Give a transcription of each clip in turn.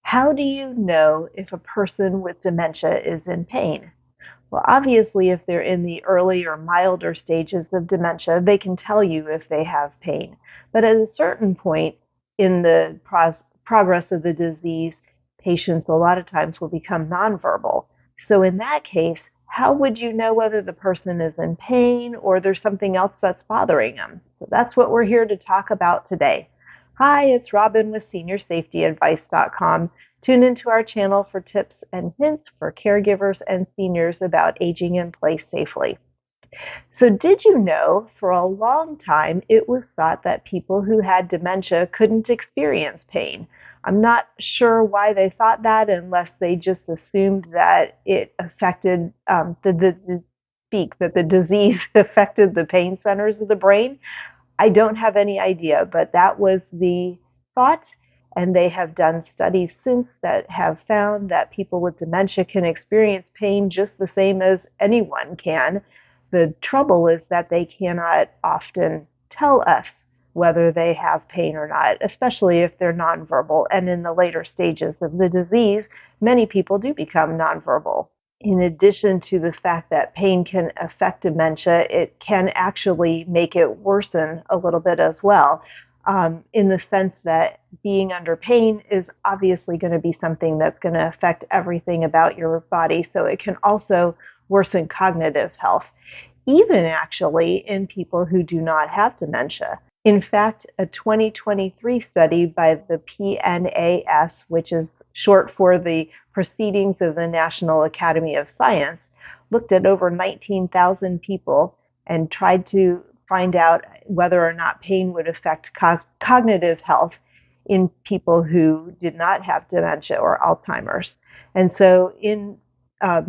How do you know if a person with dementia is in pain? Well, obviously, if they're in the early or milder stages of dementia, they can tell you if they have pain. But at a certain point in the progress of the disease, patients a lot of times will become nonverbal. So, in that case, how would you know whether the person is in pain or there's something else that's bothering them? So, that's what we're here to talk about today. Hi, it's Robin with SeniorSafetyAdvice.com. Tune into our channel for tips and hints for caregivers and seniors about aging in place safely. So, did you know for a long time it was thought that people who had dementia couldn't experience pain? I'm not sure why they thought that, unless they just assumed that it affected that the disease affected the pain centers of the brain. I don't have any idea, but that was the thought. And they have done studies since that have found that people with dementia can experience pain just the same as anyone can. The trouble is that they cannot often tell us whether they have pain or not, especially if they're nonverbal. And in the later stages of the disease, many people do become nonverbal. In addition to the fact that pain can affect dementia, it can actually make it worsen a little bit as well, in the sense that being under pain is obviously going to be something that's going to affect everything about your body. So it can also worsen cognitive health, even actually in people who do not have dementia. In fact, a 2023 study by the PNAS, which is short for the Proceedings of the National Academy of Science, looked at over 19,000 people and tried to find out whether or not pain would affect cognitive health in people who did not have dementia or Alzheimer's. And so in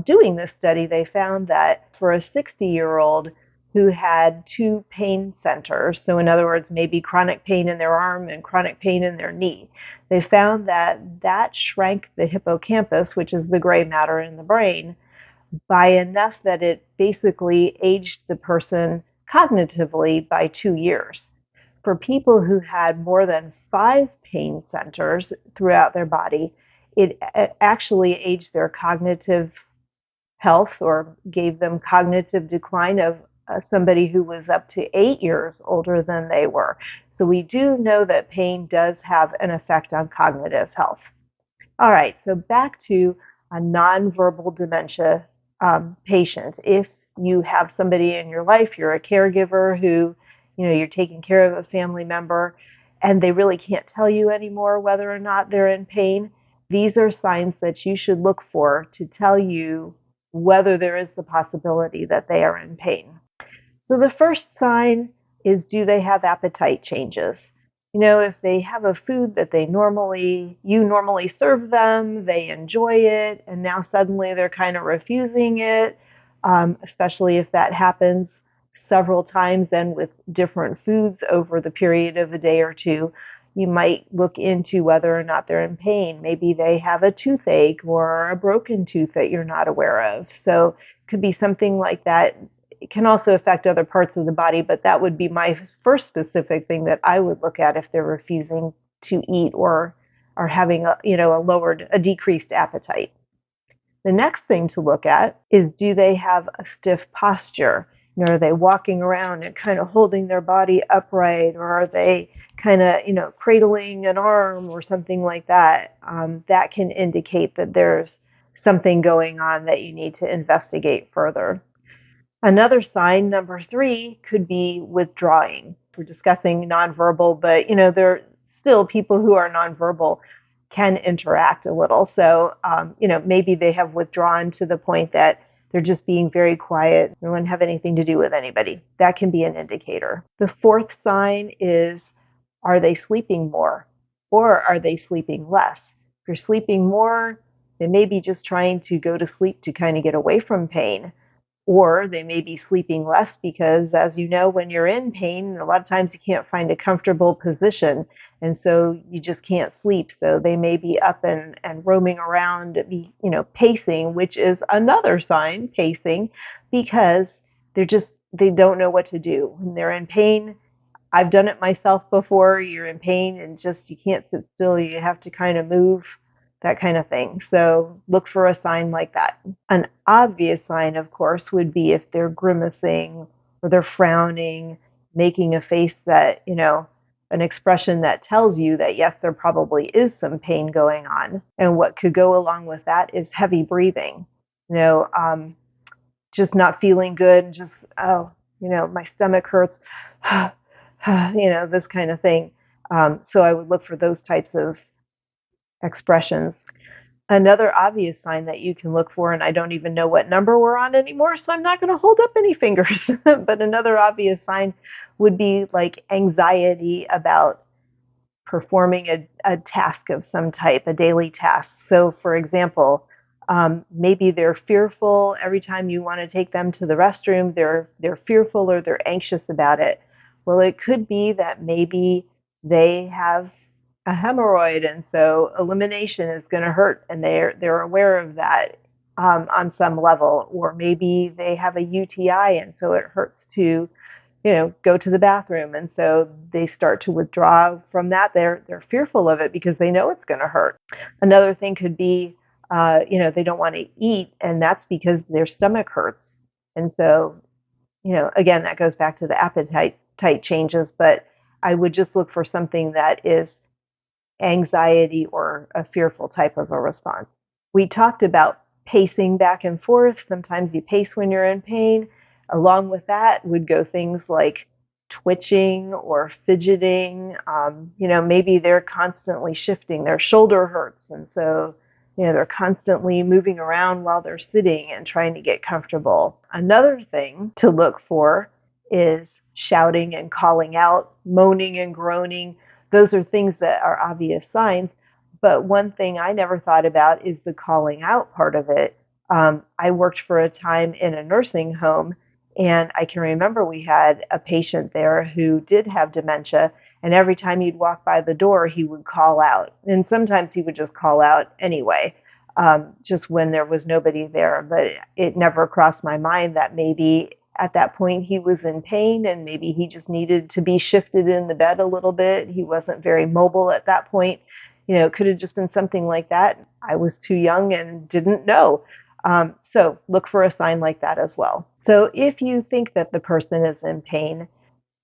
doing this study, they found that for a 60-year-old who had two pain centers, so in other words, maybe chronic pain in their arm and chronic pain in their knee, they found that that shrank the hippocampus, which is the gray matter in the brain, by enough that it basically aged the person cognitively by 2 years. For people who had more than 5 pain centers throughout their body, it actually aged their cognitive health or gave them cognitive decline of somebody who was up to 8 years older than they were. So we do know that pain does have an effect on cognitive health. All right, so back to a nonverbal dementia patient. If you have somebody in your life, you're a caregiver who, you're taking care of a family member, and they really can't tell you anymore whether or not they're in pain, these are signs that you should look for to tell you whether there is the possibility that they are in pain. So the first sign is, do they have appetite changes? If they have a food that you normally serve them, they enjoy it, and now suddenly they're kind of refusing it, especially if that happens several times and with different foods over the period of a day or two, you might look into whether or not they're in pain. Maybe they have a toothache or a broken tooth that you're not aware of. So it could be something like that. It can also affect other parts of the body, but that would be my first specific thing that I would look at if they're refusing to eat or are having a decreased appetite. The next thing to look at is, do they have a stiff posture? Are they walking around and kind of holding their body upright, or are they kind of, cradling an arm or something like that? That can indicate that there's something going on that you need to investigate further. Another sign, number 3, could be withdrawing. We're discussing nonverbal, but there are still people who are nonverbal can interact a little. So, maybe they have withdrawn to the point that they're just being very quiet. They wouldn't have anything to do with anybody. That can be an indicator. The fourth sign is, are they sleeping more or are they sleeping less? If you're sleeping more, they may be just trying to go to sleep to kind of get away from pain. Or they may be sleeping less because, as you know, when you're in pain, a lot of times you can't find a comfortable position. And so you just can't sleep. So they may be up and roaming around, pacing, which is another sign, pacing, because they don't know what to do. When they're in pain, I've done it myself before. You're in pain and just you can't sit still. You have to kind of move that kind of thing. So look for a sign like that. An obvious sign, of course, would be if they're grimacing or they're frowning, making a face that, an expression that tells you that yes, there probably is some pain going on. And what could go along with that is heavy breathing. You know, just not feeling good, just, oh, my stomach hurts, this kind of thing. So I would look for those types of expressions. Another obvious sign that you can look for, and I don't even know what number we're on anymore, so I'm not going to hold up any fingers, but another obvious sign would be like anxiety about performing a task of some type, a daily task. So, for example, maybe they're fearful every time you want to take them to the restroom. They're fearful or they're anxious about it. Well, it could be that maybe they have a hemorrhoid, and so elimination is going to hurt, and they're aware of that on some level. Or maybe they have a UTI, and so it hurts to go to the bathroom, and so they start to withdraw from that. They're fearful of it because they know it's going to hurt. Another thing could be, they don't want to eat, and that's because their stomach hurts, and so again, that goes back to the appetite changes. But I would just look for something that is anxiety or a fearful type of a response. We talked about pacing back and forth. Sometimes you pace when you're in pain. Along with that would go things like twitching or fidgeting. Maybe they're constantly shifting. Their shoulder hurts, and so they're constantly moving around while they're sitting and trying to get comfortable. Another thing to look for is shouting and calling out, moaning and groaning. Those are things that are obvious signs. But one thing I never thought about is the calling out part of it. I worked for a time in a nursing home, and I can remember we had a patient there who did have dementia, and every time you'd walk by the door, he would call out. And sometimes he would just call out anyway, just when there was nobody there. But it never crossed my mind that maybe at that point he was in pain and maybe he just needed to be shifted in the bed a little bit. He wasn't very mobile at that point. It could have just been something like that. I was too young and didn't know. So look for a sign like that as well. So if you think that the person is in pain,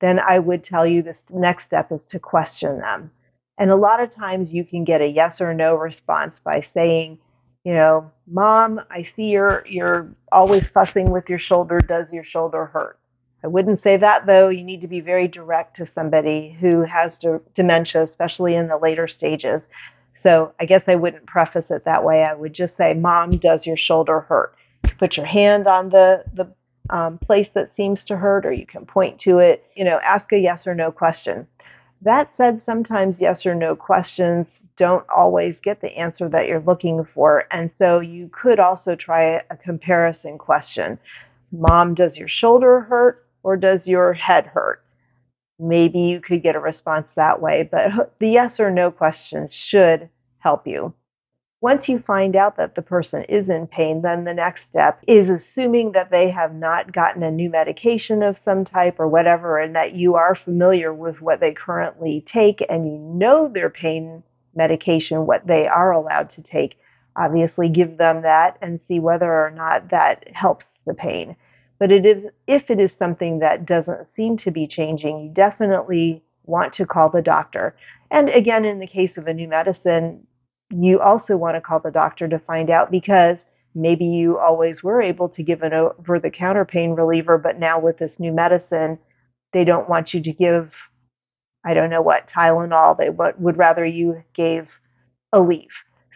then I would tell you this next step is to question them. And a lot of times you can get a yes or no response by saying, Mom, I see you're always fussing with your shoulder. Does your shoulder hurt? I wouldn't say that, though. You need to be very direct to somebody who has dementia, especially in the later stages. So I guess I wouldn't preface it that way. I would just say, Mom, does your shoulder hurt? Put your hand on the place that seems to hurt, or you can point to it. Ask a yes or no question. That said, sometimes yes or no questions don't always get the answer that you're looking for. And so you could also try a comparison question. Mom, does your shoulder hurt or does your head hurt? Maybe you could get a response that way, but the yes or no question should help you. Once you find out that the person is in pain, then the next step is assuming that they have not gotten a new medication of some type or whatever, and that you are familiar with what they currently take and you know their pain medication, what they are allowed to take. Obviously, give them that and see whether or not that helps the pain. But if it is something that doesn't seem to be changing, you definitely want to call the doctor. And again, in the case of a new medicine, you also want to call the doctor to find out, because maybe you always were able to give an over-the-counter pain reliever, but now with this new medicine, they don't want you to give, I don't know what, Tylenol. They would rather you gave Aleve.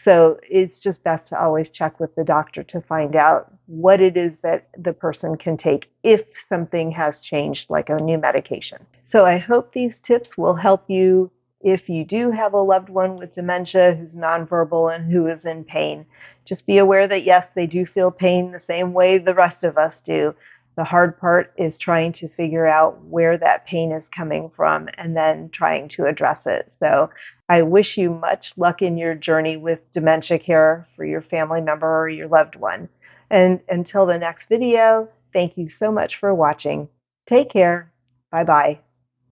So it's just best to always check with the doctor to find out what it is that the person can take if something has changed, like a new medication. So I hope these tips will help you if you do have a loved one with dementia who's nonverbal and who is in pain. Just be aware that, yes, they do feel pain the same way the rest of us do. The hard part is trying to figure out where that pain is coming from and then trying to address it. So I wish you much luck in your journey with dementia care for your family member or your loved one. And until the next video, thank you so much for watching. Take care. Bye-bye.